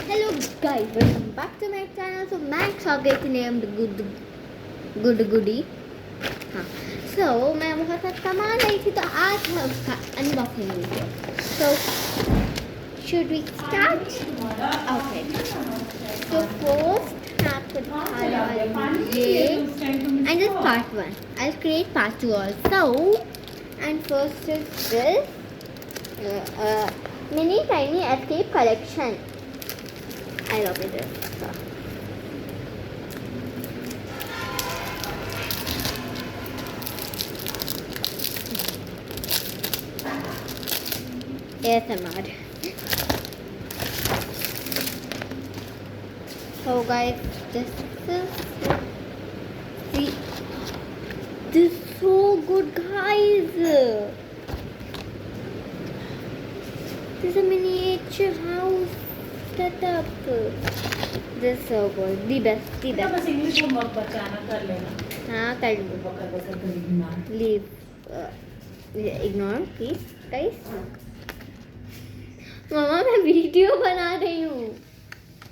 Hello guys, welcome back to my channel. So मैं स्वागत named good goody. हाँ, so मैं बहुत सा सामान लाई थी तो आज मैं उसका unboxing video. So should we start? Okay. So first मैं आपको दिखाने वाली ये and this part 1. I'll create part 2 also. And first is this mini tiny escape collection. I love it. ASMR. So guys, this is so good, guys. This is a miniature house setup. This is so good. The best. बस English homework बचाना कर लेना. हाँ कर लूँ. Leave. Ignore please, guys. मामा मैं video बना रही हूँ.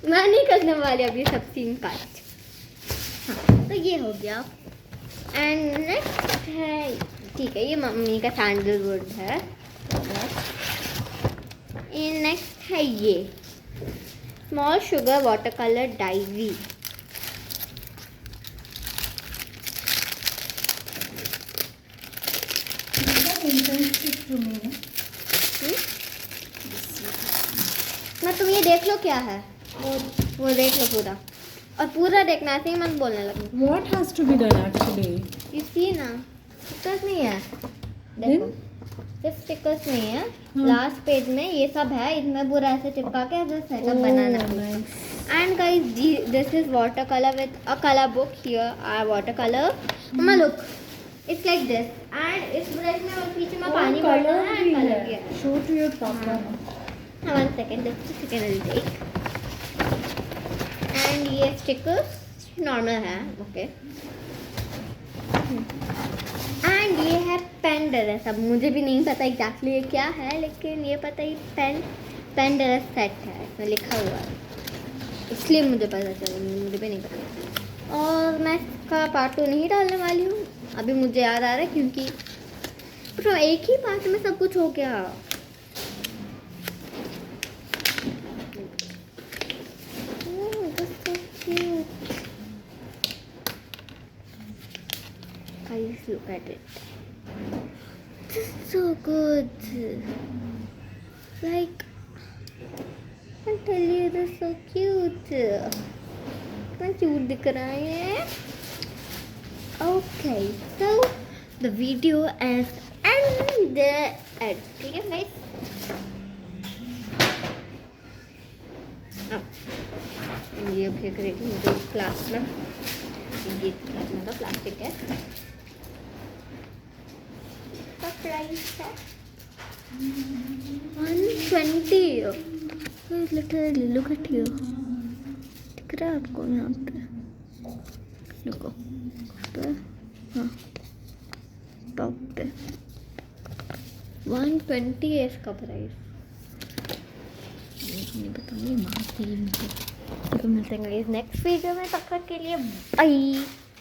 मैं नहीं करने वाली अभी सब सीन काट. हाँ तो ये हो गया. एंड नेक्स्ट है, ठीक है, ये मम्मी का सैंडलवुड है. नेक्स्ट है ये small sugar water colour diary. मैं तुम ये देख लो क्या है, वो देख लो पूरा, और पूरा देखना से ही मत बोलने लगी. What has to be done actually? You see ना, स्टिकर्स नहीं है. देखो सिर्फ स्टिकर्स नहीं है. लास्ट पेज में ये सब है. इसमें पूरा ऐसे चिपका के ऐसे सेटअप बनाना है. And guys this is water colour with a colour book. Here are water colour. Mama look, it's like this. And इस ब्रश में और पीछे में पानी भरना है एंड कलर किया है. Show to your papa. One second, just second will take. And ये स्टिकर्स नॉर्मल है. ओके. एंड ये है पेन ड्रेस. सब मुझे भी नहीं पता एग्जैक्टली ये क्या है, लेकिन ये पता ही पेन ड्रेस सेट है. इसमें लिखा हुआ है, इसलिए मुझे पता चला. मुझे भी नहीं पता. और मैं इसका पार्ट 2 नहीं डालने वाली हूँ. अभी मुझे याद आ रहा है क्योंकि तो एक ही पार्ट में सब कुछ हो गया. Guys, look at it. This is so good. Like, I tell you, this is so cute. कितना cute दिख रहा है. Okay, so the video is ended. ठीक है guys. ये फेंक रही थी मुझे क्लास में. ये क्लास में तो प्लास्टिक है. प्राइस है 120. Literally look at you. दिख रहा है आपको यहाँ पे? देखो पे. हाँ टॉप पे 120 है इसका प्राइस. नहीं बताऊँगी माँ की. तो मिलते हैं नेक्स्ट वीडियो में. तब तक के लिए बाय.